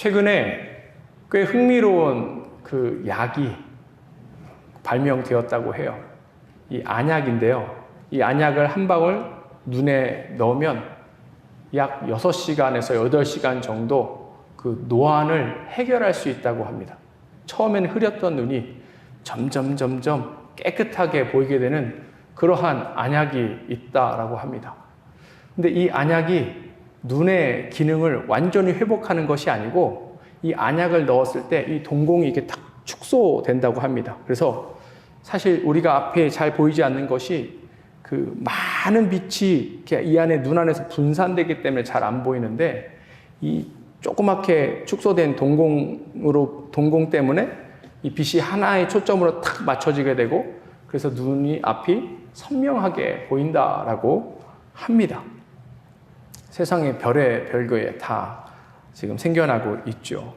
최근에 꽤 흥미로운 그 약이 발명되었다고 해요. 이 안약인데요. 이 안약을 한 방울 눈에 넣으면 약 6시간에서 8시간 정도 그 노안을 해결할 수 있다고 합니다. 처음엔 흐렸던 눈이 점점 깨끗하게 보이게 되는 그러한 안약이 있다라고 합니다. 근데 이 안약이 눈의 기능을 완전히 회복하는 것이 아니고 이 안약을 넣었을 때 이 동공이 이렇게 딱 축소된다고 합니다. 그래서 사실 우리가 앞에 잘 보이지 않는 것이 그 많은 빛이 이렇게 이 안에 눈 안에서 분산되기 때문에 잘 안 보이는데 이 조그맣게 축소된 동공 때문에 이 빛이 하나의 초점으로 탁 맞춰지게 되고 그래서 눈이 앞이 선명하게 보인다라고 합니다. 세상에 별의 별거에 다 지금 생겨나고 있죠.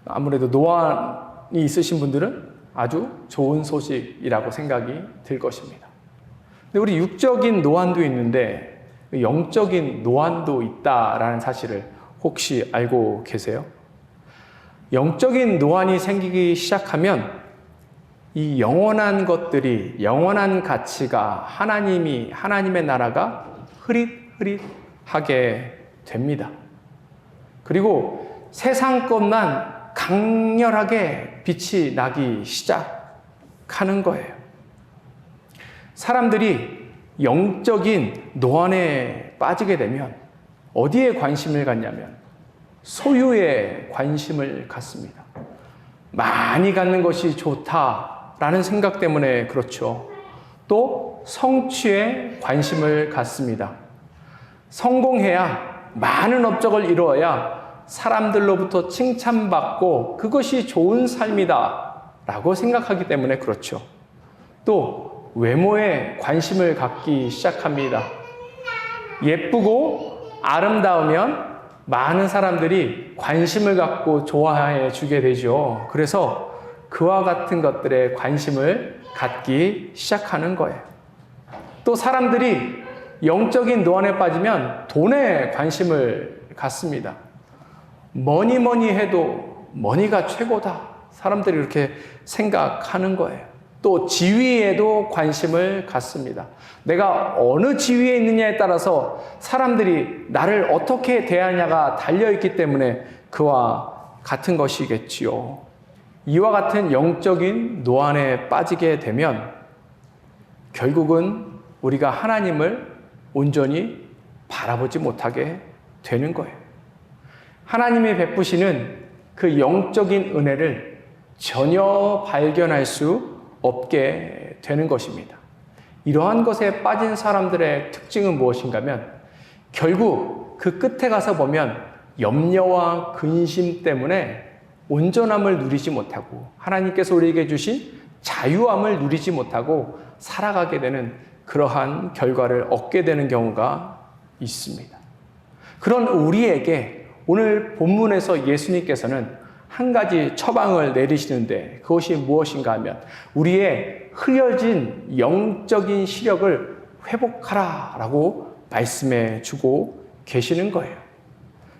아무래도 노안이 있으신 분들은 아주 좋은 소식이라고 생각이 들 것입니다. 근데 우리 육적인 노안도 있는데 영적인 노안도 있다라는 사실을 혹시 알고 계세요? 영적인 노안이 생기기 시작하면 이 영원한 것들이, 영원한 가치가 하나님의 나라가 흐릿하게 됩니다. 그리고 세상 것만 강렬하게 빛이 나기 시작하는 거예요. 사람들이 영적인 노안에 빠지게 되면 어디에 관심을 갖냐면 소유에 관심을 갖습니다. 많이 갖는 것이 좋다라는 생각 때문에 그렇죠. 또 성취에 관심을 갖습니다. 성공해야 많은 업적을 이루어야 사람들로부터 칭찬받고 그것이 좋은 삶이다 라고 생각하기 때문에 그렇죠. 또 외모에 관심을 갖기 시작합니다. 예쁘고 아름다우면 많은 사람들이 관심을 갖고 좋아해 주게 되죠. 그래서 그와 같은 것들에 관심을 갖기 시작하는 거예요. 또 사람들이 영적인 노안에 빠지면 돈에 관심을 갖습니다. 뭐니 해도 머니가 최고다. 사람들이 이렇게 생각하는 거예요. 또 지위에도 관심을 갖습니다. 내가 어느 지위에 있느냐에 따라서 사람들이 나를 어떻게 대하냐가 달려있기 때문에 그와 같은 것이겠지요. 이와 같은 영적인 노안에 빠지게 되면 결국은 우리가 하나님을 온전히 바라보지 못하게 되는 거예요. 하나님이 베푸시는 그 영적인 은혜를 전혀 발견할 수 없게 되는 것입니다. 이러한 것에 빠진 사람들의 특징은 무엇인가 하면 결국 그 끝에 가서 보면 염려와 근심 때문에 온전함을 누리지 못하고 하나님께서 우리에게 주신 자유함을 누리지 못하고 살아가게 되는 그러한 결과를 얻게 되는 경우가 있습니다. 그런 우리에게 오늘 본문에서 예수님께서는 한 가지 처방을 내리시는데 그것이 무엇인가 하면 우리의 흐려진 영적인 시력을 회복하라 라고 말씀해 주고 계시는 거예요.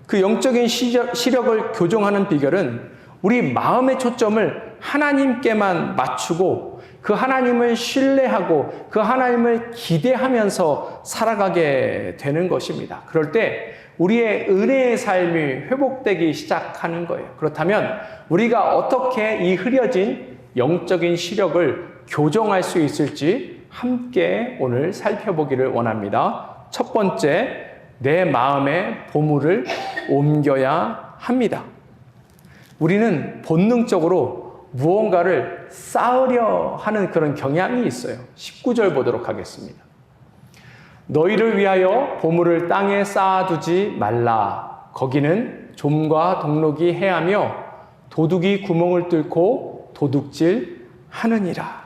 그 영적인 시력을 교정하는 비결은 우리 마음의 초점을 하나님께만 맞추고 그 하나님을 신뢰하고 그 하나님을 기대하면서 살아가게 되는 것입니다. 그럴 때 우리의 은혜의 삶이 회복되기 시작하는 거예요. 그렇다면 우리가 어떻게 이 흐려진 영적인 시력을 교정할 수 있을지 함께 오늘 살펴보기를 원합니다. 첫 번째, 내 마음의 보물을 옮겨야 합니다. 우리는 본능적으로 무언가를 쌓으려 하는 그런 경향이 있어요. 19절 보도록 하겠습니다. 너희를 위하여 보물을 땅에 쌓아두지 말라. 거기는 좀과 동록이 해하며 도둑이 구멍을 뚫고 도둑질 하느니라.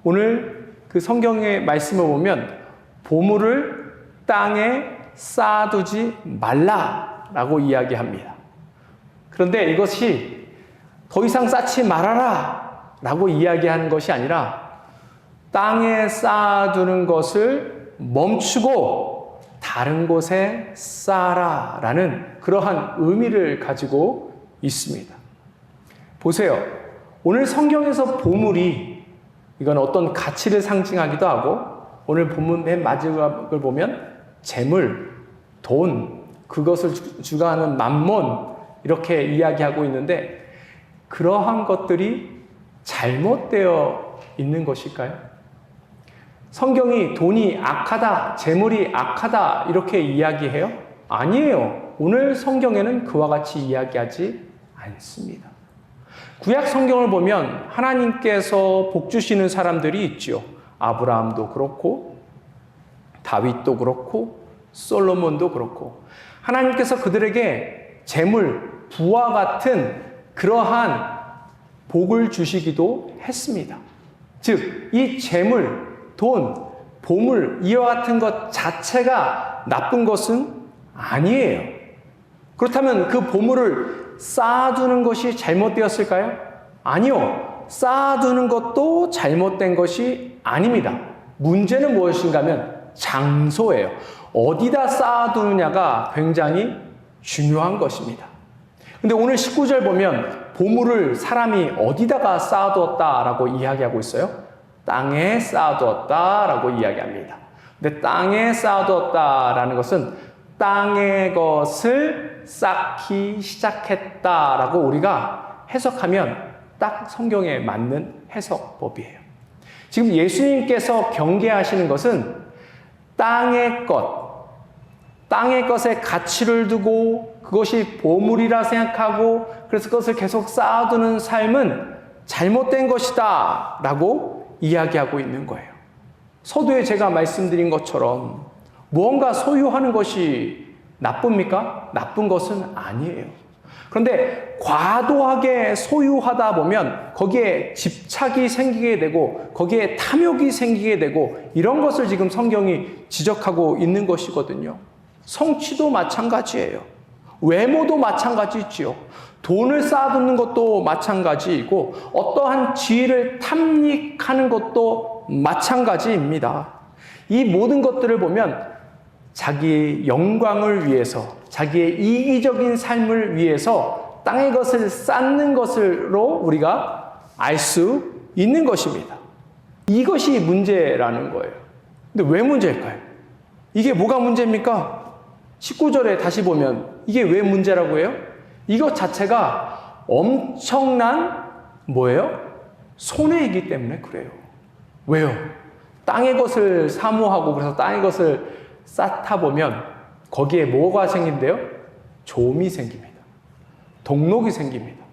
오늘 그 성경의 말씀을 보면 보물을 땅에 쌓아두지 말라라고 이야기합니다. 그런데 이것이 더 이상 쌓지 말아라 라고 이야기하는 것이 아니라 땅에 쌓아두는 것을 멈추고 다른 곳에 쌓아라 라는 그러한 의미를 가지고 있습니다. 보세요. 오늘 성경에서 보물이 이건 어떤 가치를 상징하기도 하고 오늘 본문 맨 마지막을 보면 재물, 돈, 그것을 주관하는 만몬 이렇게 이야기하고 있는데 그러한 것들이 잘못되어 있는 것일까요? 성경이 돈이 악하다, 재물이 악하다 이렇게 이야기해요? 아니에요. 오늘 성경에는 그와 같이 이야기하지 않습니다. 구약 성경을 보면 하나님께서 복 주시는 사람들이 있죠. 아브라함도 그렇고 다윗도 그렇고 솔로몬도 그렇고 하나님께서 그들에게 재물, 부와 같은 그러한 복을 주시기도 했습니다. 즉, 이 재물, 돈, 보물 이와 같은 것 자체가 나쁜 것은 아니에요. 그렇다면 그 보물을 쌓아두는 것이 잘못되었을까요? 아니요. 쌓아두는 것도 잘못된 것이 아닙니다. 문제는 무엇인가 하면 장소예요. 어디다 쌓아두느냐가 굉장히 중요한 것입니다. 근데 오늘 19절 보면 보물을 사람이 어디다가 쌓아두었다라고 이야기하고 있어요? 땅에 쌓아두었다라고 이야기합니다. 근데 땅에 쌓아두었다라는 것은 땅의 것을 쌓기 시작했다라고 우리가 해석하면 딱 성경에 맞는 해석법이에요. 지금 예수님께서 경계하시는 것은 땅의 것에 가치를 두고 그것이 보물이라 생각하고 그래서 그것을 계속 쌓아두는 삶은 잘못된 것이다 라고 이야기하고 있는 거예요. 서두에 제가 말씀드린 것처럼 무언가 소유하는 것이 나쁩니까? 나쁜 것은 아니에요. 그런데 과도하게 소유하다 보면 거기에 집착이 생기게 되고 거기에 탐욕이 생기게 되고 이런 것을 지금 성경이 지적하고 있는 것이거든요. 성취도 마찬가지예요. 외모도 마찬가지지요. 돈을 쌓아두는 것도 마찬가지이고 어떠한 지위를 탐닉하는 것도 마찬가지입니다. 이 모든 것들을 보면 자기의 영광을 위해서 자기의 이기적인 삶을 위해서 땅의 것을 쌓는 것으로 우리가 알 수 있는 것입니다. 이것이 문제라는 거예요. 근데 왜 문제일까요? 이게 뭐가 문제입니까? 19절에 다시 보면 이게 왜 문제라고 해요? 이것 자체가 엄청난 뭐예요? 손해이기 때문에 그래요. 왜요? 땅의 것을 사모하고 그래서 땅의 것을 쌓다 보면 거기에 뭐가 생긴대요? 조음이 생깁니다. 동록이 생깁니다.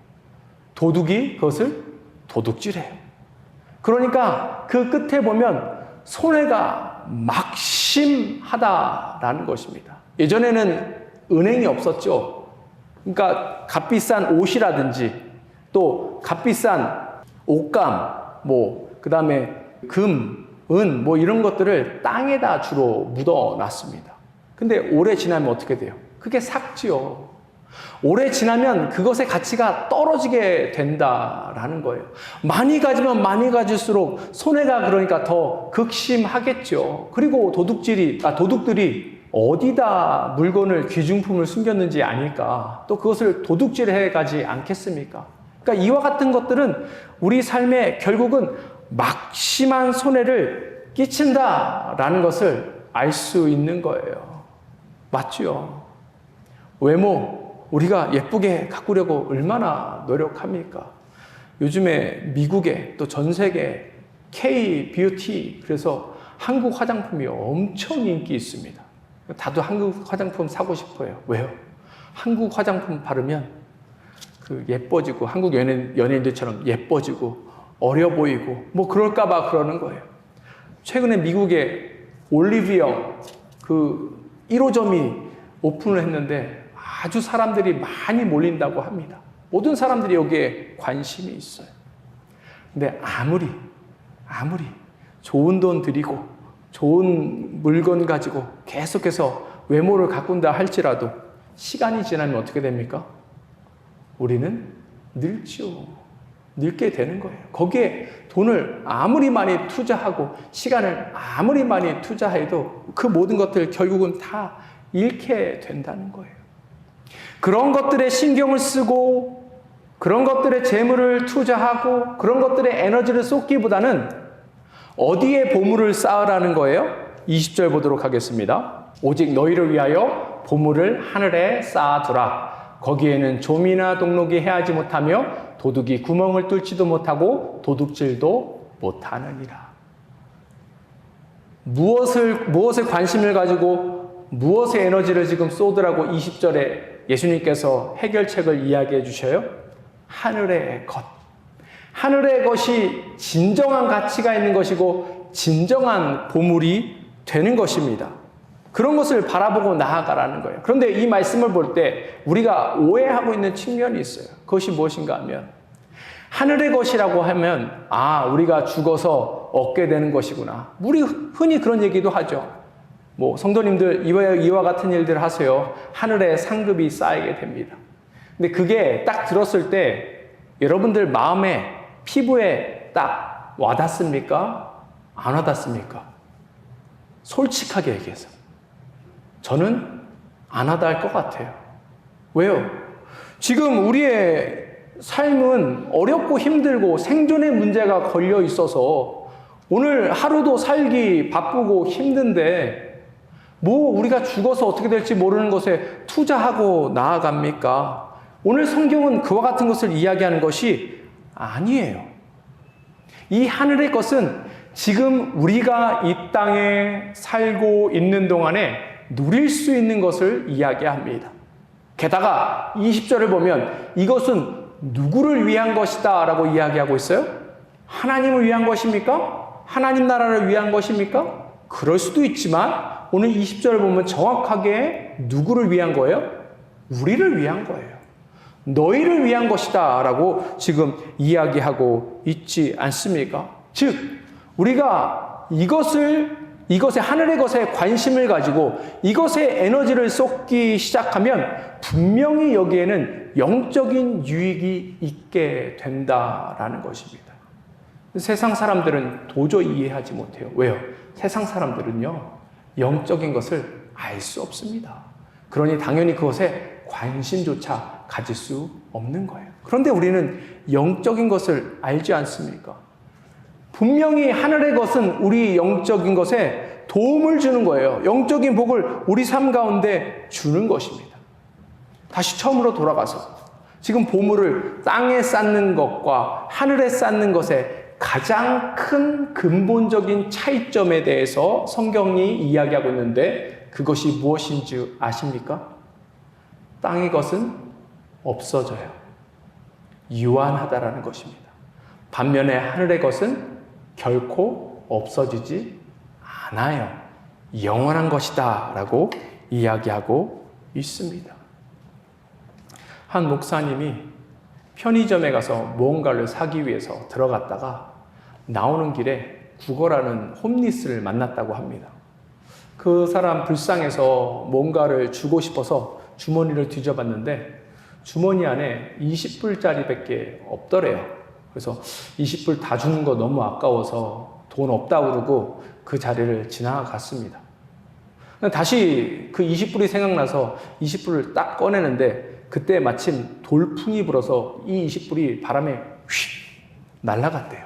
도둑이 그것을 도둑질해요. 그러니까 그 끝에 보면 손해가 막심하다라는 것입니다. 예전에는 은행이 없었죠. 그러니까 값비싼 옷이라든지 또 값비싼 옷감, 그 다음에 금, 은, 이런 것들을 땅에다 주로 묻어 놨습니다. 근데 오래 지나면 어떻게 돼요? 그게 삭지요. 오래 지나면 그것의 가치가 떨어지게 된다라는 거예요. 많이 가지면 많이 가질수록 손해가 그러니까 더 극심하겠죠. 그리고 도둑들이 어디다 물건을 귀중품을 숨겼는지 아니까 또 그것을 도둑질해 가지 않겠습니까? 그러니까 이와 같은 것들은 우리 삶에 결국은 막심한 손해를 끼친다라는 것을 알 수 있는 거예요. 맞죠? 외모, 우리가 예쁘게 가꾸려고 얼마나 노력합니까? 요즘에 미국에 또 전 세계 K-뷰티, 그래서 한국 화장품이 엄청 인기 있습니다. 다들 한국 화장품 사고 싶어요. 왜요? 한국 화장품 바르면 예뻐지고 한국 연예인들처럼 예뻐지고 어려 보이고 그럴까봐 그러는 거예요. 최근에 미국에 올리비영 1호점이 오픈을 했는데 아주 사람들이 많이 몰린다고 합니다. 모든 사람들이 여기에 관심이 있어요. 근데 아무리 좋은 돈 들이고 좋은 물건 가지고 계속해서 외모를 가꾼다 할지라도 시간이 지나면 어떻게 됩니까? 우리는 늙죠. 늙게 되는 거예요. 거기에 돈을 아무리 많이 투자하고 시간을 아무리 많이 투자해도 그 모든 것들 결국은 다 잃게 된다는 거예요. 그런 것들에 신경을 쓰고 그런 것들에 재물을 투자하고 그런 것들에 에너지를 쏟기보다는 어디에 보물을 쌓으라는 거예요? 20절 보도록 하겠습니다. 오직 너희를 위하여 보물을 하늘에 쌓아두라. 거기에는 좀이나 동록이 해하지 못하며 도둑이 구멍을 뚫지도 못하고 도둑질도 못하느니라. 무엇에 관심을 가지고 무엇에 에너지를 지금 쏟으라고 20절에 예수님께서 해결책을 이야기해 주셔요? 하늘의 것. 하늘의 것이 진정한 가치가 있는 것이고 진정한 보물이 되는 것입니다. 그런 것을 바라보고 나아가라는 거예요. 그런데 이 말씀을 볼 때 우리가 오해하고 있는 측면이 있어요. 그것이 무엇인가 하면 하늘의 것이라고 하면 우리가 죽어서 얻게 되는 것이구나. 우리 흔히 그런 얘기도 하죠. 성도님들 이와 같은 일들 하세요. 하늘에 상급이 쌓이게 됩니다. 근데 그게 딱 들었을 때 여러분들 마음에 피부에 딱 와닿습니까? 안 와닿습니까? 솔직하게 얘기해서 저는 안 와닿을 것 같아요. 왜요? 지금 우리의 삶은 어렵고 힘들고 생존의 문제가 걸려 있어서 오늘 하루도 살기 바쁘고 힘든데 우리가 죽어서 어떻게 될지 모르는 것에 투자하고 나아갑니까? 오늘 성경은 그와 같은 것을 이야기하는 것이 아니에요. 이 하늘의 것은 지금 우리가 이 땅에 살고 있는 동안에 누릴 수 있는 것을 이야기합니다. 게다가 20절을 보면 이것은 누구를 위한 것이다 라고 이야기하고 있어요? 하나님을 위한 것입니까? 하나님 나라를 위한 것입니까? 그럴 수도 있지만 오늘 20절을 보면 정확하게 누구를 위한 거예요? 우리를 위한 거예요. 너희를 위한 것이다 라고 지금 이야기하고 있지 않습니까? 즉 우리가 이것에 하늘의 것에 관심을 가지고 이것에 에너지를 쏟기 시작하면 분명히 여기에는 영적인 유익이 있게 된다라는 것입니다. 세상 사람들은 도저히 이해하지 못해요. 왜요? 세상 사람들은요, 영적인 것을 알 수 없습니다. 그러니 당연히 그것에 관심조차 가질 수 없는 거예요. 그런데 우리는 영적인 것을 알지 않습니까? 분명히 하늘의 것은 우리 영적인 것에 도움을 주는 거예요. 영적인 복을 우리 삶 가운데 주는 것입니다. 다시 처음으로 돌아가서 지금 보물을 땅에 쌓는 것과 하늘에 쌓는 것의 가장 큰 근본적인 차이점에 대해서 성경이 이야기하고 있는데 그것이 무엇인지 아십니까? 땅의 것은 없어져요. 유한하다라는 것입니다. 반면에 하늘의 것은 결코 없어지지 않아요. 영원한 것이다 라고 이야기하고 있습니다. 한 목사님이 편의점에 가서 무언가를 사기 위해서 들어갔다가 나오는 길에 구걸하는 홈리스를 만났다고 합니다. 그 사람 불쌍해서 뭔가를 주고 싶어서 주머니를 뒤져봤는데 주머니 안에 20불짜리 밖에 없더래요. 그래서 20불 다 주는 거 너무 아까워서 돈 없다고 그러고 그 자리를 지나갔습니다. 다시 그 20불이 생각나서 20불을 딱 꺼내는데 그때 마침 돌풍이 불어서 이 20불이 바람에 휙 날아갔대요.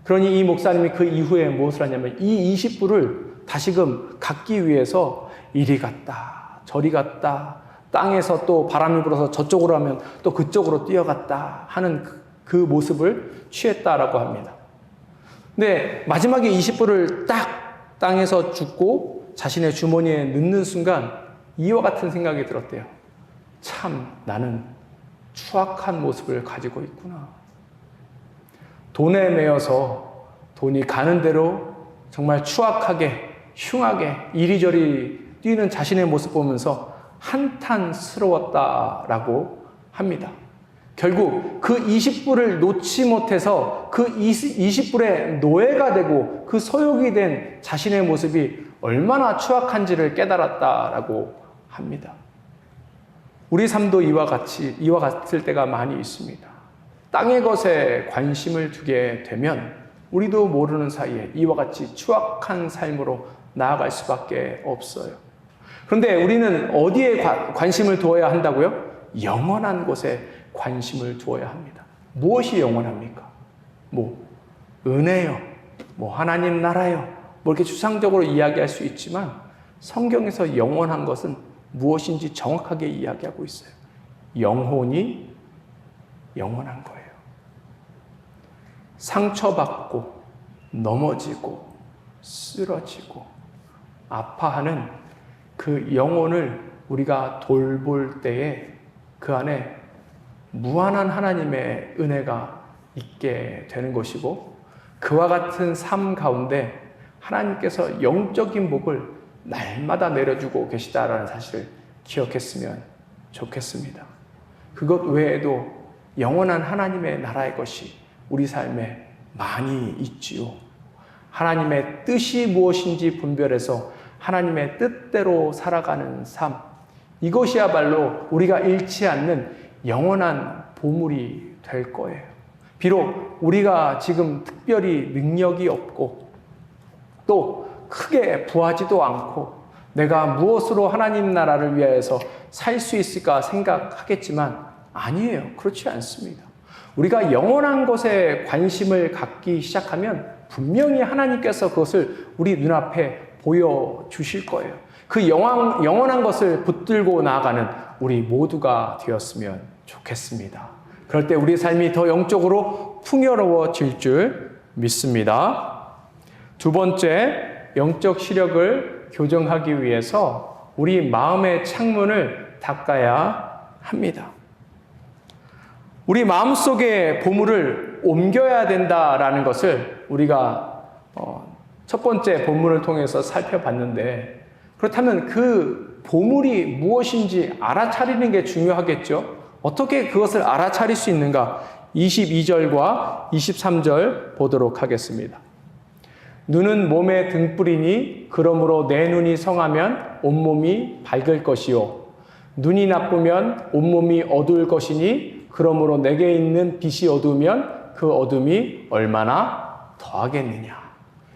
그러니 이 목사님이 그 이후에 무엇을 하냐면 이 20불을 다시금 갖기 위해서 이리 갔다 저리 갔다 땅에서 또 바람이 불어서 저쪽으로 하면 또 그쪽으로 뛰어갔다 하는 그 모습을 취했다라고 합니다. 근데 마지막에 20불을 딱 땅에서 줍고 자신의 주머니에 넣는 순간 이와 같은 생각이 들었대요. 참 나는 추악한 모습을 가지고 있구나. 돈에 매여서 돈이 가는 대로 정말 추악하게 흉하게 이리저리 뛰는 자신의 모습 보면서 한탄스러웠다라고 합니다. 결국 그 20불을 놓지 못해서 그 20불의 노예가 되고 그 소욕이 된 자신의 모습이 얼마나 추악한지를 깨달았다라고 합니다. 우리 삶도 이와 같을 때가 많이 있습니다. 땅의 것에 관심을 두게 되면 우리도 모르는 사이에 이와 같이 추악한 삶으로 나아갈 수밖에 없어요. 그런데 우리는 어디에 관심을 두어야 한다고요? 영원한 곳에 관심을 두어야 합니다. 무엇이 영원합니까? 은혜요, 하나님 나라요, 이렇게 추상적으로 이야기할 수 있지만 성경에서 영원한 것은 무엇인지 정확하게 이야기하고 있어요. 영혼이 영원한 거예요. 상처받고 넘어지고 쓰러지고 아파하는 그 영혼을 우리가 돌볼 때에 그 안에 무한한 하나님의 은혜가 있게 되는 것이고, 그와 같은 삶 가운데 하나님께서 영적인 복을 날마다 내려주고 계시다라는 사실을 기억했으면 좋겠습니다. 그것 외에도 영원한 하나님의 나라의 것이 우리 삶에 많이 있지요. 하나님의 뜻이 무엇인지 분별해서 하나님의 뜻대로 살아가는 삶, 이것이야말로 우리가 잃지 않는 영원한 보물이 될 거예요. 비록 우리가 지금 특별히 능력이 없고 또 크게 부하지도 않고 내가 무엇으로 하나님 나라를 위하여서 살 수 있을까 생각하겠지만 아니에요. 그렇지 않습니다. 우리가 영원한 것에 관심을 갖기 시작하면 분명히 하나님께서 그것을 우리 눈앞에 보여주실 거예요. 그 영원한 것을 붙들고 나아가는 우리 모두가 되었으면 좋겠습니다. 그럴 때 우리 삶이 더 영적으로 풍요로워질 줄 믿습니다. 두 번째, 영적 시력을 교정하기 위해서 우리 마음의 창문을 닦아야 합니다. 우리 마음속의 보물을 옮겨야 된다라는 것을 우리가 첫 번째 본문을 통해서 살펴봤는데, 그렇다면 그 보물이 무엇인지 알아차리는 게 중요하겠죠. 어떻게 그것을 알아차릴 수 있는가? 22절과 23절 보도록 하겠습니다. 눈은 몸의 등불이니 그러므로 내 눈이 성하면 온몸이 밝을 것이요, 눈이 나쁘면 온몸이 어두울 것이니 그러므로 내게 있는 빛이 어두우면 그 어둠이 얼마나 더하겠느냐.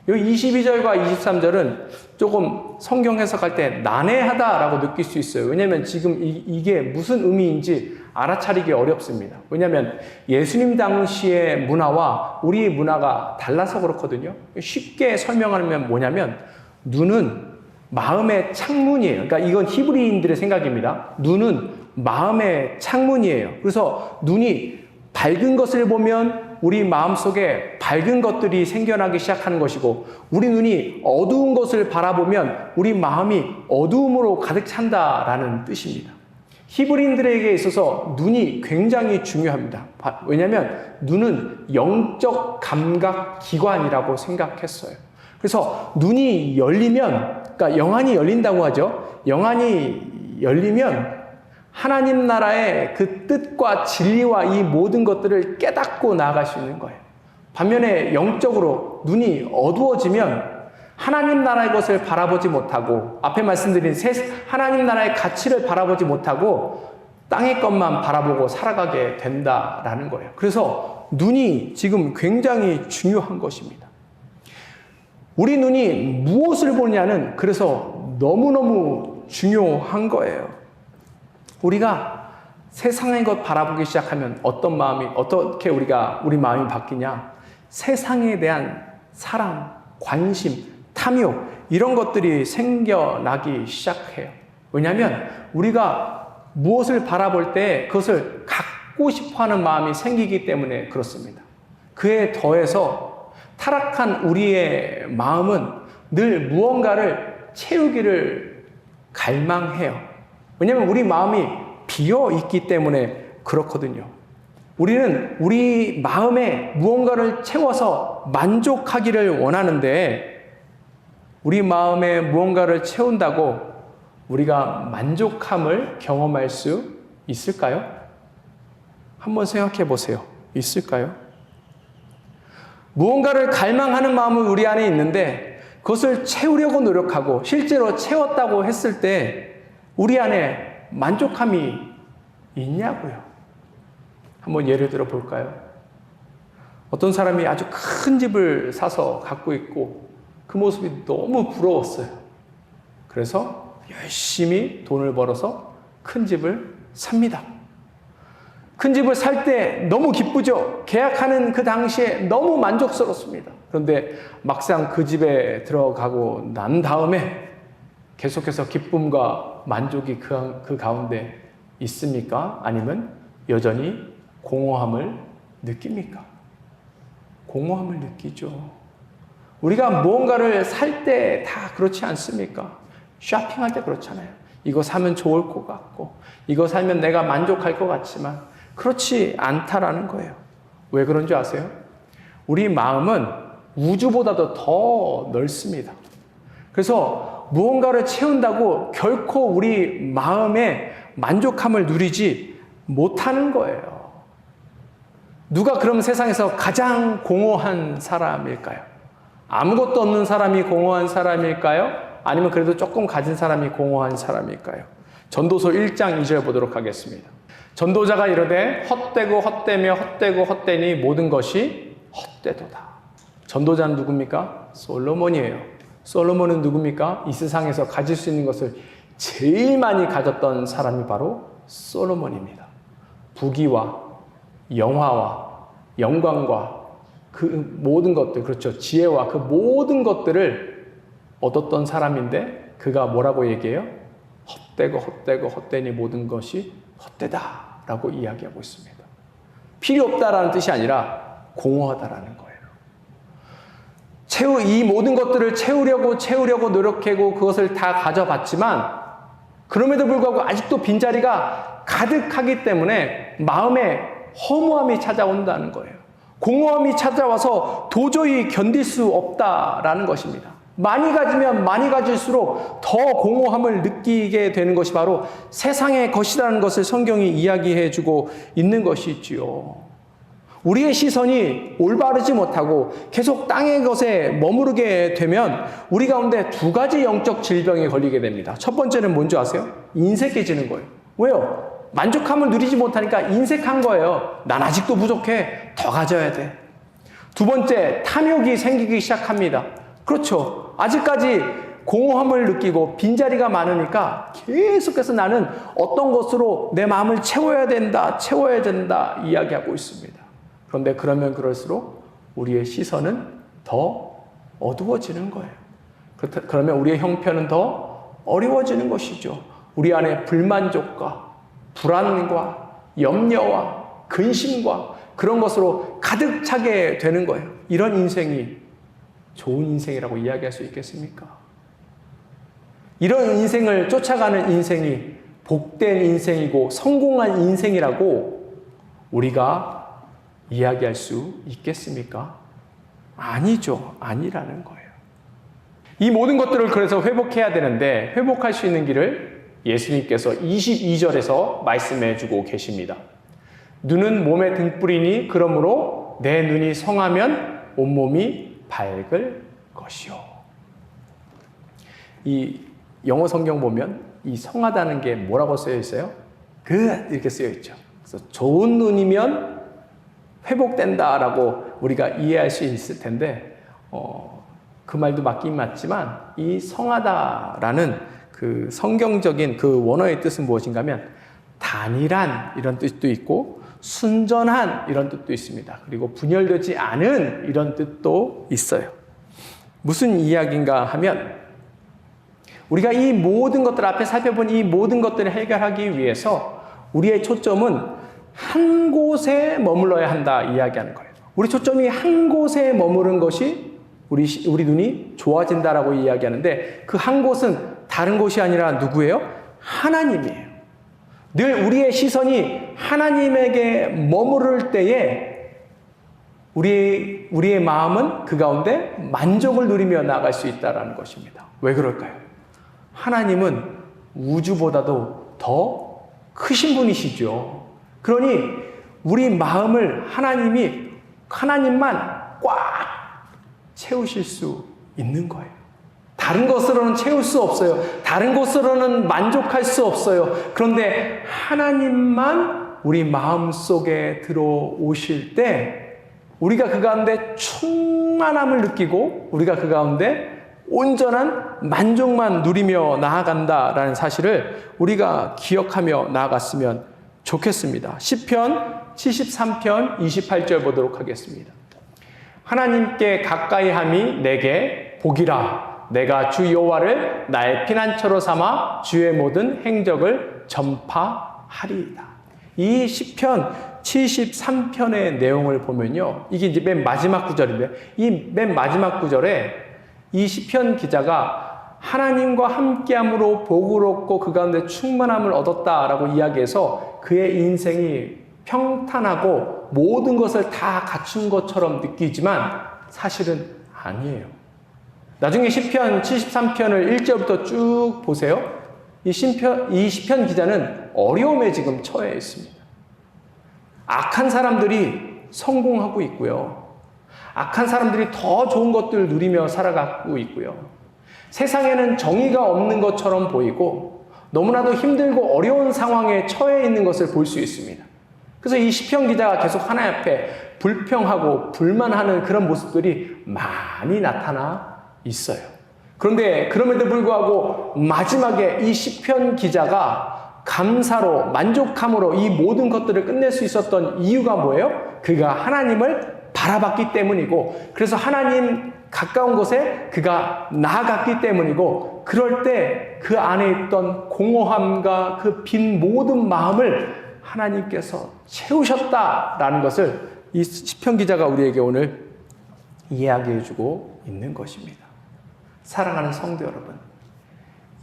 이 22절과 23절은 조금 성경 해석할 때 난해하다라고 느낄 수 있어요. 왜냐하면 지금 이게 무슨 의미인지 알아차리기 어렵습니다. 왜냐하면 예수님 당시의 문화와 우리 문화가 달라서 그렇거든요. 쉽게 설명하면 뭐냐면, 눈은 마음의 창문이에요. 그러니까 이건 히브리인들의 생각입니다. 눈은 마음의 창문이에요. 그래서 눈이 밝은 것을 보면 우리 마음속에 밝은 것들이 생겨나기 시작하는 것이고, 우리 눈이 어두운 것을 바라보면 우리 마음이 어두움으로 가득 찬다라는 뜻입니다. 히브리인들에게 있어서 눈이 굉장히 중요합니다. 왜냐하면 눈은 영적 감각 기관이라고 생각했어요. 그래서 눈이 열리면, 그러니까 영안이 열린다고 하죠. 영안이 열리면 하나님 나라의 그 뜻과 진리와 이 모든 것들을 깨닫고 나아갈 수 있는 거예요. 반면에 영적으로 눈이 어두워지면 하나님 나라의 것을 바라보지 못하고, 앞에 말씀드린 하나님 나라의 가치를 바라보지 못하고 땅의 것만 바라보고 살아가게 된다라는 거예요. 그래서 눈이 지금 굉장히 중요한 것입니다. 우리 눈이 무엇을 보냐는 그래서 너무너무 중요한 거예요. 우리가 세상의 것 바라보기 시작하면 어떻게 우리 마음이 바뀌냐? 세상에 대한 사랑, 관심, 탐욕, 이런 것들이 생겨나기 시작해요. 왜냐하면 우리가 무엇을 바라볼 때 그것을 갖고 싶어 하는 마음이 생기기 때문에 그렇습니다. 그에 더해서 타락한 우리의 마음은 늘 무언가를 채우기를 갈망해요. 왜냐하면 우리 마음이 비어 있기 때문에 그렇거든요. 우리는 우리 마음에 무언가를 채워서 만족하기를 원하는데, 우리 마음에 무언가를 채운다고 우리가 만족함을 경험할 수 있을까요? 한번 생각해 보세요. 있을까요? 무언가를 갈망하는 마음은 우리 안에 있는데 그것을 채우려고 노력하고 실제로 채웠다고 했을 때 우리 안에 만족함이 있냐고요. 한번 예를 들어 볼까요? 어떤 사람이 아주 큰 집을 사서 갖고 있고 그 모습이 너무 부러웠어요. 그래서 열심히 돈을 벌어서 큰 집을 삽니다. 큰 집을 살 때 너무 기쁘죠. 계약하는 그 당시에 너무 만족스럽습니다. 그런데 막상 그 집에 들어가고 난 다음에 계속해서 기쁨과 만족이 그 가운데 있습니까? 아니면 여전히 공허함을 느낍니까? 공허함을 느끼죠. 우리가 무언가를 살 때 다 그렇지 않습니까? 쇼핑할 때 그렇잖아요. 이거 사면 좋을 것 같고 이거 살면 내가 만족할 것 같지만 그렇지 않다라는 거예요. 왜 그런 줄 아세요? 우리 마음은 우주보다도 더 넓습니다. 그래서 무언가를 채운다고 결코 우리 마음의 만족함을 누리지 못하는 거예요. 누가 그럼 세상에서 가장 공허한 사람일까요? 아무것도 없는 사람이 공허한 사람일까요? 아니면 그래도 조금 가진 사람이 공허한 사람일까요? 전도서 1장 2절 보도록 하겠습니다. 전도자가 이르되 헛되고 헛되며 헛되고 헛되니 모든 것이 헛되도다. 전도자는 누굽니까? 솔로몬이에요. 솔로몬은 누굽니까? 이 세상에서 가질 수 있는 것을 제일 많이 가졌던 사람이 바로 솔로몬입니다. 부귀와 영화와 영광과 그 모든 것들, 그렇죠. 지혜와 그 모든 것들을 얻었던 사람인데 그가 뭐라고 얘기해요? 헛되고 헛되고 헛되니 모든 것이 헛되다라고 이야기하고 있습니다. 필요 없다라는 뜻이 아니라 공허하다라는 거예요. 이 모든 것들을 채우려고 노력하고 그것을 다 가져봤지만 그럼에도 불구하고 아직도 빈자리가 가득하기 때문에 마음에 허무함이 찾아온다는 거예요. 공허함이 찾아와서 도저히 견딜 수 없다라는 것입니다. 많이 가지면 많이 가질수록 더 공허함을 느끼게 되는 것이 바로 세상의 것이라는 것을 성경이 이야기해 주고 있는 것이지요. 우리의 시선이 올바르지 못하고 계속 땅의 것에 머무르게 되면 우리 가운데 두 가지 영적 질병에 걸리게 됩니다. 첫 번째는 뭔지 아세요? 인색해지는 거예요. 왜요? 만족함을 누리지 못하니까 인색한 거예요. 난 아직도 부족해. 더 가져야 돼. 두 번째, 탐욕이 생기기 시작합니다. 그렇죠. 아직까지 공허함을 느끼고 빈자리가 많으니까 계속해서 나는 어떤 것으로 내 마음을 채워야 된다 이야기하고 있습니다. 그런데 그러면 그럴수록 우리의 시선은 더 어두워지는 거예요. 그러면 우리의 형편은 더 어려워지는 것이죠. 우리 안에 불만족과 불안과 염려와 근심과 그런 것으로 가득 차게 되는 거예요. 이런 인생이 좋은 인생이라고 이야기할 수 있겠습니까? 이런 인생을 쫓아가는 인생이 복된 인생이고 성공한 인생이라고 우리가 이야기할 수 있겠습니까? 아니죠. 아니라는 거예요. 이 모든 것들을 그래서 회복해야 되는데 회복할 수 있는 길을 예수님께서 22절에서 말씀해 주고 계십니다. 눈은 몸의 등불이니 그러므로 내 눈이 성하면 온몸이 밝을 것이요. 이 영어 성경 보면 이 성하다는 게 뭐라고 쓰여 있어요? good 이렇게 쓰여 있죠. 그래서 좋은 눈이면 회복된다라고 우리가 이해할 수 있을 텐데 그 말도 맞긴 맞지만 이 성하다라는 그 성경적인 그 원어의 뜻은 무엇인가 하면 단일한 이런 뜻도 있고 순전한 이런 뜻도 있습니다. 그리고 분열되지 않은 이런 뜻도 있어요. 무슨 이야기인가 하면 우리가 이 모든 것들 앞에 살펴본 이 모든 것들을 해결하기 위해서 우리의 초점은 한 곳에 머물러야 한다 이야기하는 거예요. 우리 초점이 한 곳에 머무른 것이 우리 눈이 좋아진다라고 이야기하는데 그 한 곳은 다른 곳이 아니라 누구예요? 하나님이에요. 늘 우리의 시선이 하나님에게 머무를 때에 우리의 마음은 그 가운데 만족을 누리며 나아갈 수 있다는 것입니다. 왜 그럴까요? 하나님은 우주보다도 더 크신 분이시죠. 그러니 우리 마음을 하나님만 꽉 채우실 수 있는 거예요. 다른 것으로는 채울 수 없어요. 다른 것으로는 만족할 수 없어요. 그런데 하나님만 우리 마음 속에 들어오실 때 우리가 그 가운데 충만함을 느끼고 우리가 그 가운데 온전한 만족만 누리며 나아간다라는 사실을 우리가 기억하며 나아갔으면 좋겠습니다. 시편 73편 28절 보도록 하겠습니다. 하나님께 가까이함이 내게 복이라. 내가 주 여호와를 나의 피난처로 삼아 주의 모든 행적을 전파하리이다. 이 시편 73편의 내용을 보면요, 이게 이제 맨 마지막 구절인데, 이 맨 마지막 구절에 이 시편 기자가 하나님과 함께함으로 복을 얻고 그 가운데 충만함을 얻었다라고 이야기해서 그의 인생이 평탄하고 모든 것을 다 갖춘 것처럼 느끼지만 사실은 아니에요. 나중에 시편 73편을 1절부터 쭉 보세요. 이 시편 기자는 어려움에 지금 처해 있습니다. 악한 사람들이 성공하고 있고요. 악한 사람들이 더 좋은 것들을 누리며 살아가고 있고요. 세상에는 정의가 없는 것처럼 보이고 너무나도 힘들고 어려운 상황에 처해 있는 것을 볼 수 있습니다. 그래서 이 시편 기자가 계속 하나님 앞에 불평하고 불만하는 그런 모습들이 많이 나타나 있어요. 그런데 그럼에도 불구하고 마지막에 이 시편 기자가 감사로 만족함으로 이 모든 것들을 끝낼 수 있었던 이유가 뭐예요? 그가 하나님을 바라봤기 때문이고, 그래서 하나님 가까운 곳에 그가 나아갔기 때문이고, 그럴 때 그 안에 있던 공허함과 그 빈 모든 마음을 하나님께서 채우셨다라는 것을 이 시편 기자가 우리에게 오늘 이야기해주고 있는 것입니다. 사랑하는 성도 여러분,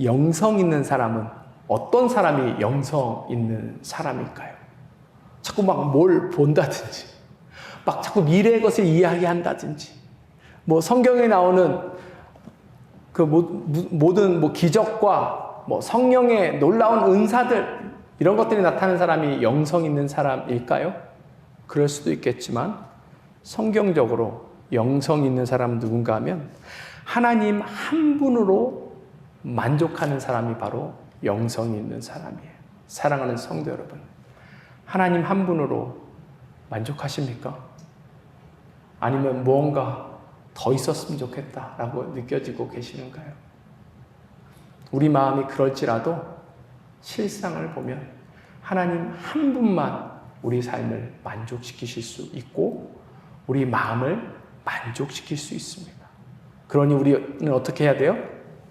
영성 있는 사람은 어떤 사람이 영성 있는 사람일까요? 자꾸 막 뭘 본다든지, 막 자꾸 미래의 것을 이야기한다든지, 뭐 성경에 나오는 그 모든 기적과 성령의 놀라운 은사들, 이런 것들이 나타나는 사람이 영성 있는 사람일까요? 그럴 수도 있겠지만 성경적으로 영성 있는 사람은 누군가 하면 하나님 한 분으로 만족하는 사람이 바로 영성이 있는 사람이에요. 사랑하는 성도 여러분, 하나님 한 분으로 만족하십니까? 아니면 무언가 더 있었으면 좋겠다라고 느껴지고 계시는가요? 우리 마음이 그럴지라도 실상을 보면 하나님 한 분만 우리 삶을 만족시키실 수 있고 우리 마음을 만족시킬 수 있습니다. 그러니 우리는 어떻게 해야 돼요?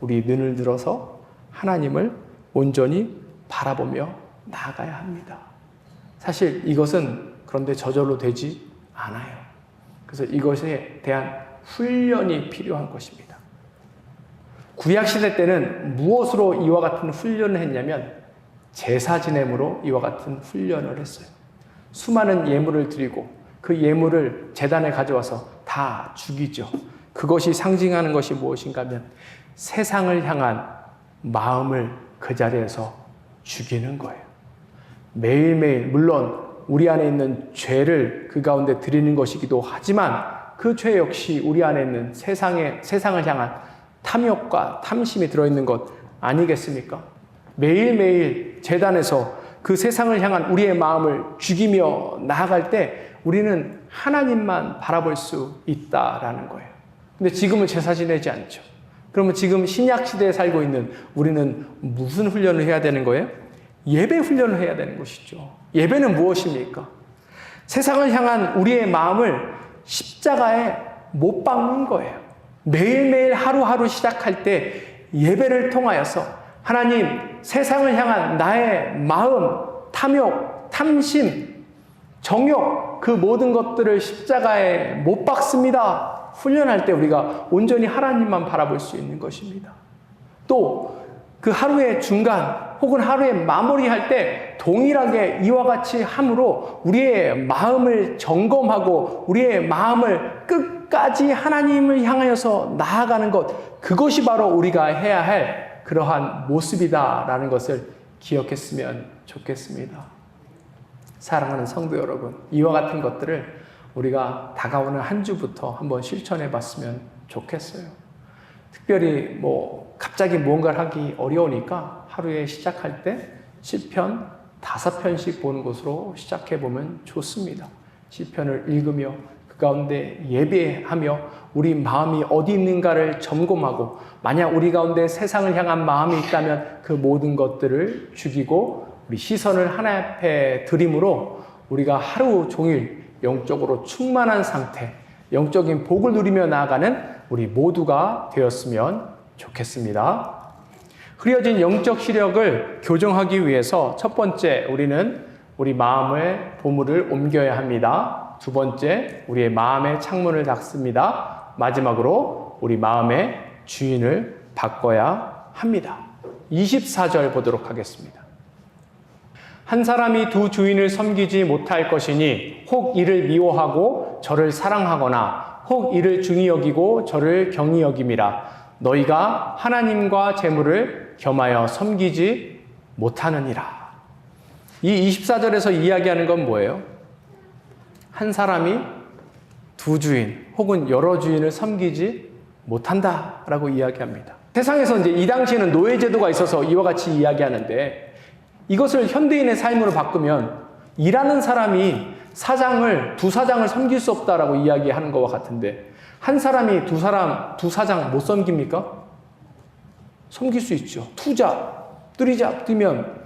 우리 눈을 들어서 하나님을 온전히 바라보며 나아가야 합니다. 사실 이것은 그런데 저절로 되지 않아요. 그래서 이것에 대한 훈련이 필요한 것입니다. 구약시대 때는 무엇으로 이와 같은 훈련을 했냐면 제사 지냄으로 이와 같은 훈련을 했어요. 수많은 예물을 드리고 그 예물을 제단에 가져와서 다 죽이죠. 그것이 상징하는 것이 무엇인가 하면 세상을 향한 마음을 그 자리에서 죽이는 거예요. 매일매일 물론 우리 안에 있는 죄를 그 가운데 드리는 것이기도 하지만 그 죄 역시 우리 안에 있는 세상을 향한 탐욕과 탐심이 들어있는 것 아니겠습니까? 매일매일 제단에서 그 세상을 향한 우리의 마음을 죽이며 나아갈 때 우리는 하나님만 바라볼 수 있다라는 거예요. 근데 지금은 제사 지내지 않죠. 그러면 지금 신약 시대에 살고 있는 우리는 무슨 훈련을 해야 되는 거예요? 예배 훈련을 해야 되는 것이죠. 예배는 무엇입니까? 세상을 향한 우리의 마음을 십자가에 못 박는 거예요. 매일매일 하루하루 시작할 때 예배를 통하여서 하나님, 세상을 향한 나의 마음, 탐욕, 탐심, 정욕, 그 모든 것들을 십자가에 못 박습니다. 훈련할 때 우리가 온전히 하나님만 바라볼 수 있는 것입니다. 또 그 하루의 중간 혹은 하루의 마무리할 때 동일하게 이와 같이 함으로 우리의 마음을 점검하고 우리의 마음을 끝까지 하나님을 향하여서 나아가는 것, 그것이 바로 우리가 해야 할 그러한 모습이다라는 것을 기억했으면 좋겠습니다. 사랑하는 성도 여러분, 이와 같은 것들을 우리가 다가오는 한 주부터 한번 실천해 봤으면 좋겠어요. 특별히 갑자기 무언가를 하기 어려우니까 하루에 시작할 때 시편 5편씩 보는 것으로 시작해 보면 좋습니다. 시편을 읽으며 그 가운데 예배하며 우리 마음이 어디 있는가를 점검하고, 만약 우리 가운데 세상을 향한 마음이 있다면 그 모든 것들을 죽이고 우리 시선을 하나님 앞에 드림으로 우리가 하루 종일 영적으로 충만한 상태, 영적인 복을 누리며 나아가는 우리 모두가 되었으면 좋겠습니다. 흐려진 영적 시력을 교정하기 위해서 첫 번째, 우리는 우리 마음의 보물을 옮겨야 합니다. 두 번째, 우리의 마음의 창문을 닫습니다. 마지막으로 우리 마음의 주인을 바꿔야 합니다. 24절 보도록 하겠습니다. 한 사람이 두 주인을 섬기지 못할 것이니 혹 이를 미워하고 저를 사랑하거나 혹 이를 중히 여기고 저를 경히 여김이라. 너희가 하나님과 재물을 겸하여 섬기지 못하느니라. 이 24절에서 이야기하는 건 뭐예요? 한 사람이 두 주인 혹은 여러 주인을 섬기지 못한다라고 이야기합니다. 세상에서 이제 이 당시에는 노예제도가 있어서 이와 같이 이야기하는데, 이것을 현대인의 삶으로 바꾸면 일하는 사람이 두 사장을 섬길 수 없다라고 이야기하는 것과 같은데, 한 사람이 두 사장 못 섬깁니까? 섬길 수 있죠. 투잡, 뜨리잡 뛰면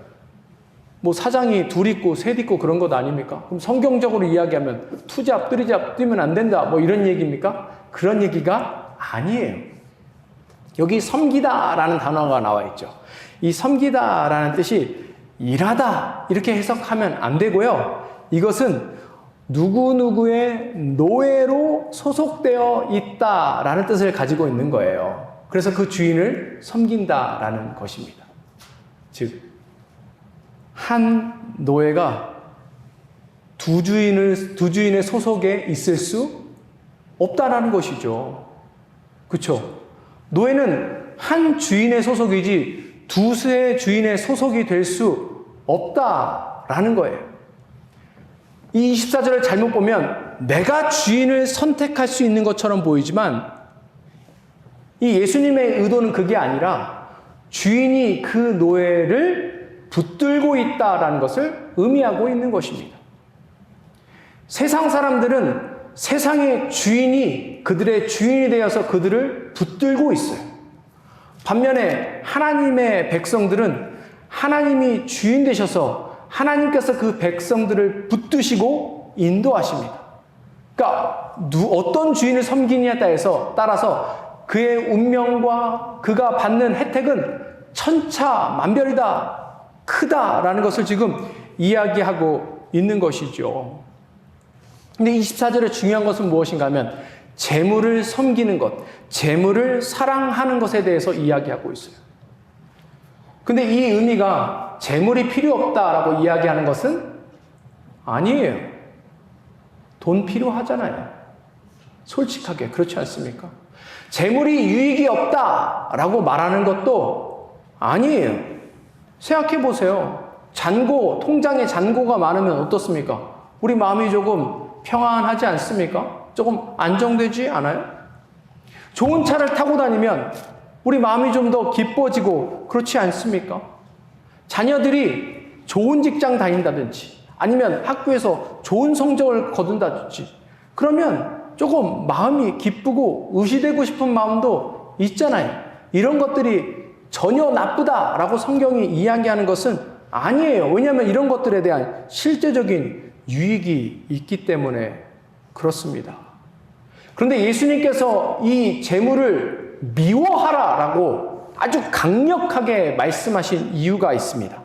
뭐 사장이 둘 있고 셋 있고 그런 것 아닙니까? 그럼 성경적으로 이야기하면 투잡, 뜨리잡 뛰면 안 된다 뭐 이런 얘기입니까? 그런 얘기가 아니에요. 여기 섬기다라는 단어가 나와 있죠. 이 섬기다라는 뜻이 일하다 이렇게 해석하면 안 되고요. 이것은 누구누구의 노예로 소속되어 있다라는 뜻을 가지고 있는 거예요. 그래서 그 주인을 섬긴다라는 것입니다. 즉, 한 노예가 두 주인의 소속에 있을 수 없다라는 것이죠. 그렇죠? 노예는 한 주인의 소속이지 두세 주인의 소속이 될 수 없다라는 거예요. 이 24절을 잘못 보면 내가 주인을 선택할 수 있는 것처럼 보이지만, 이 예수님의 의도는 그게 아니라 주인이 그 노예를 붙들고 있다라는 것을 의미하고 있는 것입니다. 세상 사람들은 세상의 주인이 그들의 주인이 되어서 그들을 붙들고 있어요. 반면에 하나님의 백성들은 하나님이 주인 되셔서 하나님께서 그 백성들을 붙드시고 인도하십니다. 그러니까 어떤 주인을 섬기느냐에 따라서 그의 운명과 그가 받는 혜택은 천차만별이다, 크다라는 것을 지금 이야기하고 있는 것이죠. 근데 24절의 중요한 것은 무엇인가 하면 재물을 섬기는 것, 재물을 사랑하는 것에 대해서 이야기하고 있어요. 근데 이 의미가 재물이 필요 없다라고 이야기하는 것은 아니에요. 돈 필요하잖아요. 솔직하게 그렇지 않습니까? 재물이 유익이 없다라고 말하는 것도 아니에요. 생각해 보세요. 통장에 잔고가 많으면 어떻습니까? 우리 마음이 조금 평안하지 않습니까? 조금 안정되지 않아요? 좋은 차를 타고 다니면 우리 마음이 좀 더 기뻐지고 그렇지 않습니까? 자녀들이 좋은 직장 다닌다든지 아니면 학교에서 좋은 성적을 거둔다든지 그러면 조금 마음이 기쁘고 의시되고 싶은 마음도 있잖아요. 이런 것들이 전혀 나쁘다라고 성경이 이야기하는 것은 아니에요. 왜냐하면 이런 것들에 대한 실제적인 유익이 있기 때문에 그렇습니다. 그런데 예수님께서 이 재물을 미워하라라고 아주 강력하게 말씀하신 이유가 있습니다.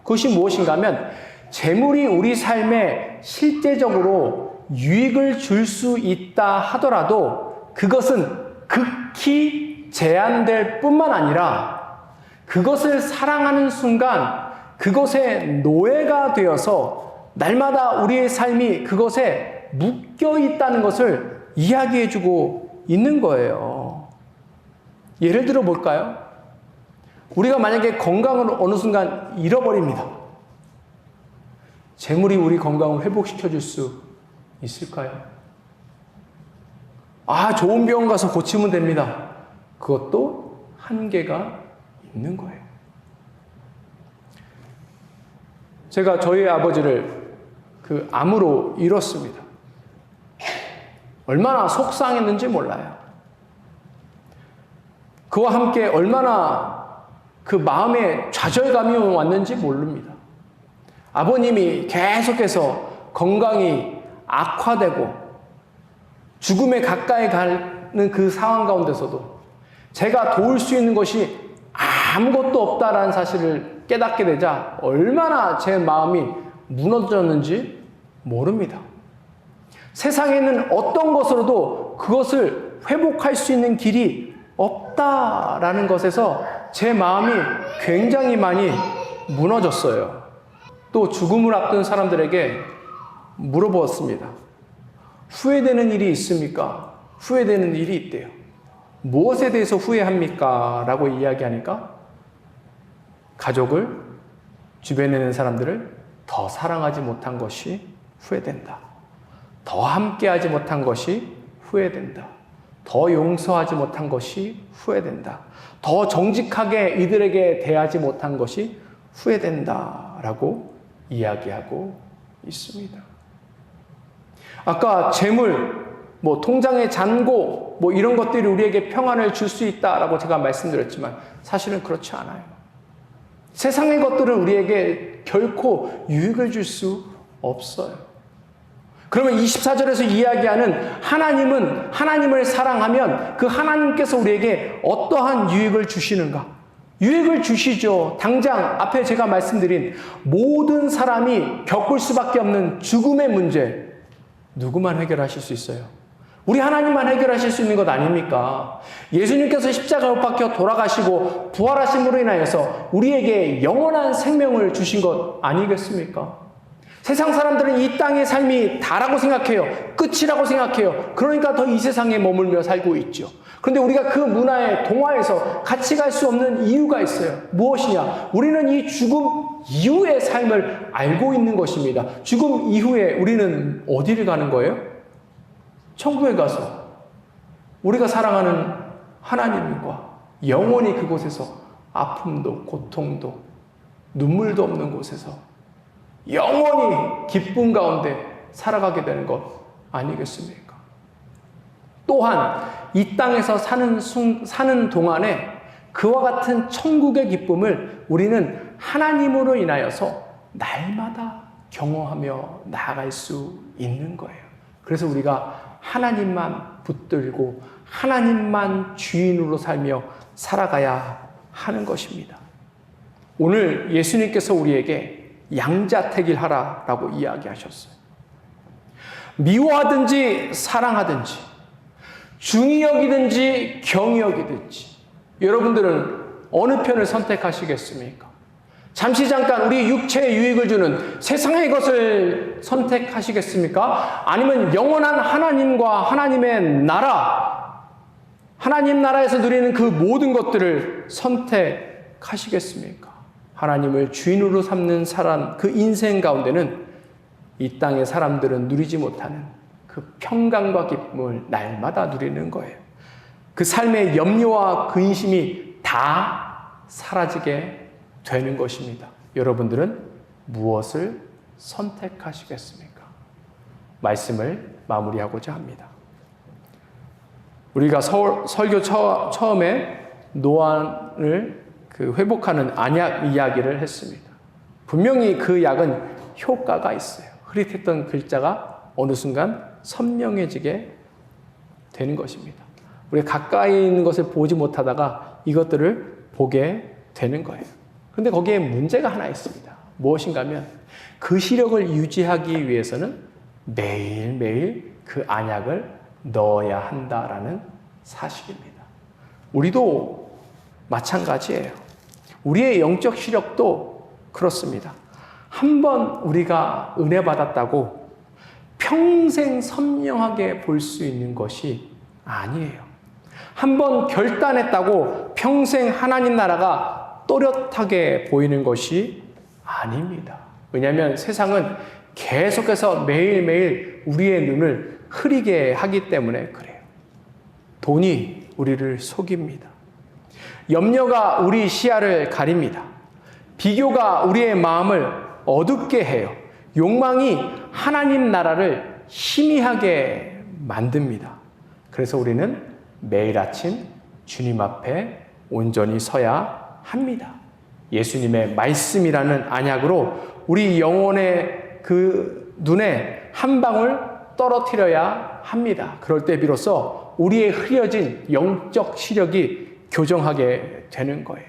그것이 무엇인가 하면 재물이 우리 삶에 실제적으로 유익을 줄 수 있다 하더라도 그것은 극히 제한될 뿐만 아니라 그것을 사랑하는 순간 그것의 노예가 되어서 날마다 우리의 삶이 그것에 묶여 있다는 것을 이야기해주고 있는 거예요. 예를 들어 볼까요? 우리가 만약에 건강을 어느 순간 잃어버립니다. 재물이 우리 건강을 회복시켜 줄 수 있을까요? 좋은 병원 가서 고치면 됩니다. 그것도 한계가 있는 거예요. 제가 저희 아버지를 그 암으로 잃었습니다. 얼마나 속상했는지 몰라요. 그와 함께 얼마나 그 마음에 좌절감이 왔는지 모릅니다. 아버님이 계속해서 건강이 악화되고 죽음에 가까이 가는 그 상황 가운데서도 제가 도울 수 있는 것이 아무것도 없다라는 사실을 깨닫게 되자 얼마나 제 마음이 무너졌는지 모릅니다. 세상에는 어떤 것으로도 그것을 회복할 수 있는 길이 없다라는 것에서 제 마음이 굉장히 많이 무너졌어요. 또 죽음을 앞둔 사람들에게 물어보았습니다. 후회되는 일이 있습니까? 후회되는 일이 있대요. 무엇에 대해서 후회합니까? 라고 이야기하니까 가족을, 주변에 있는 사람들을 더 사랑하지 못한 것이 후회된다. 더 함께하지 못한 것이 후회된다. 더 용서하지 못한 것이 후회된다. 더 정직하게 이들에게 대하지 못한 것이 후회된다. 라고 이야기하고 있습니다. 아까 재물, 통장의 잔고, 이런 것들이 우리에게 평안을 줄 수 있다라고 제가 말씀드렸지만 사실은 그렇지 않아요. 세상의 것들은 우리에게 결코 유익을 줄 수 없어요. 그러면 24절에서 이야기하는 하나님은 하나님을 사랑하면 그 하나님께서 우리에게 어떠한 유익을 주시는가? 유익을 주시죠. 당장 앞에 제가 말씀드린 모든 사람이 겪을 수밖에 없는 죽음의 문제, 누구만 해결하실 수 있어요? 우리 하나님만 해결하실 수 있는 것 아닙니까? 예수님께서 십자가에 못 박혀 돌아가시고 부활하심으로 인하여서 우리에게 영원한 생명을 주신 것 아니겠습니까? 세상 사람들은 이 땅의 삶이 다라고 생각해요. 끝이라고 생각해요. 그러니까 더 이 세상에 머물며 살고 있죠. 그런데 우리가 그 문화의 동화에서 같이 갈 수 없는 이유가 있어요. 무엇이냐? 우리는 이 죽음 이후의 삶을 알고 있는 것입니다. 죽음 이후에 우리는 어디를 가는 거예요? 천국에 가서 우리가 사랑하는 하나님과 영원히 그곳에서 아픔도 고통도 눈물도 없는 곳에서 영원히 기쁨 가운데 살아가게 되는 것 아니겠습니까? 또한 이 땅에서 사는 동안에 그와 같은 천국의 기쁨을 우리는 하나님으로 인하여서 날마다 경험하며 나아갈 수 있는 거예요. 그래서 우리가 하나님만 붙들고 하나님만 주인으로 살며 살아가야 하는 것입니다. 오늘 예수님께서 우리에게 양자택일하라라고 이야기하셨어요. 미워하든지 사랑하든지 중히 여기든지 경히 여기든지 여러분들은 어느 편을 선택하시겠습니까? 잠시 잠깐 우리 육체에 유익을 주는 세상의 것을 선택하시겠습니까? 아니면 영원한 하나님과 하나님의 나라, 하나님 나라에서 누리는 그 모든 것들을 선택하시겠습니까? 하나님을 주인으로 삼는 사람, 그 인생 가운데는 이 땅의 사람들은 누리지 못하는 그 평강과 기쁨을 날마다 누리는 거예요. 그 삶의 염려와 근심이 다 사라지게 되는 것입니다. 여러분들은 무엇을 선택하시겠습니까? 말씀을 마무리하고자 합니다. 우리가 설교 처음에 노안을 회복하는 안약 이야기를 했습니다. 분명히 그 약은 효과가 있어요. 흐릿했던 글자가 어느 순간 선명해지게 되는 것입니다. 우리가 가까이 있는 것을 보지 못하다가 이것들을 보게 되는 거예요. 그런데 거기에 문제가 하나 있습니다. 무엇인가 하면 그 시력을 유지하기 위해서는 매일매일 그 안약을 넣어야 한다라는 사실입니다. 우리도 마찬가지예요. 우리의 영적 시력도 그렇습니다. 한번 우리가 은혜 받았다고 평생 선명하게 볼 수 있는 것이 아니에요. 한번 결단했다고 평생 하나님 나라가 또렷하게 보이는 것이 아닙니다. 왜냐하면 세상은 계속해서 매일매일 우리의 눈을 흐리게 하기 때문에 그래요. 돈이 우리를 속입니다. 염려가 우리 시야를 가립니다. 비교가 우리의 마음을 어둡게 해요. 욕망이 하나님 나라를 희미하게 만듭니다. 그래서 우리는 매일 아침 주님 앞에 온전히 서야 합니다. 예수님의 말씀이라는 안약으로 우리 영혼의 그 눈에 한 방울 떨어뜨려야 합니다. 그럴 때 비로소 우리의 흐려진 영적 시력이 교정하게 되는 거예요.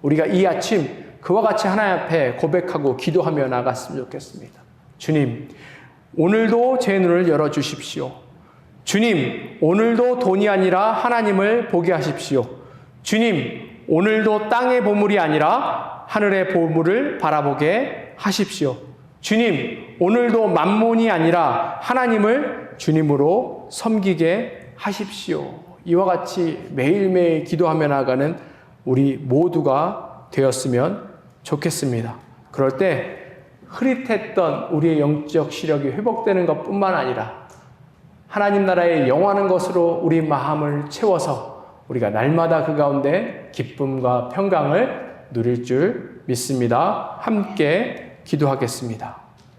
우리가 이 아침 그와 같이 하나님 앞에 고백하고 기도하며 나갔으면 좋겠습니다. 주님, 오늘도 제 눈을 열어주십시오. 주님, 오늘도 돈이 아니라 하나님을 보게 하십시오. 주님, 오늘도 땅의 보물이 아니라 하늘의 보물을 바라보게 하십시오. 주님, 오늘도 만몬이 아니라 하나님을 주님으로 섬기게 하십시오. 이와 같이 매일매일 기도하며 나가는 우리 모두가 되었으면 좋겠습니다. 그럴 때 흐릿했던 우리의 영적 시력이 회복되는 것뿐만 아니라 하나님 나라의 영원한 것으로 우리 마음을 채워서 우리가 날마다 그 가운데 기쁨과 평강을 누릴 줄 믿습니다. 함께 기도하겠습니다.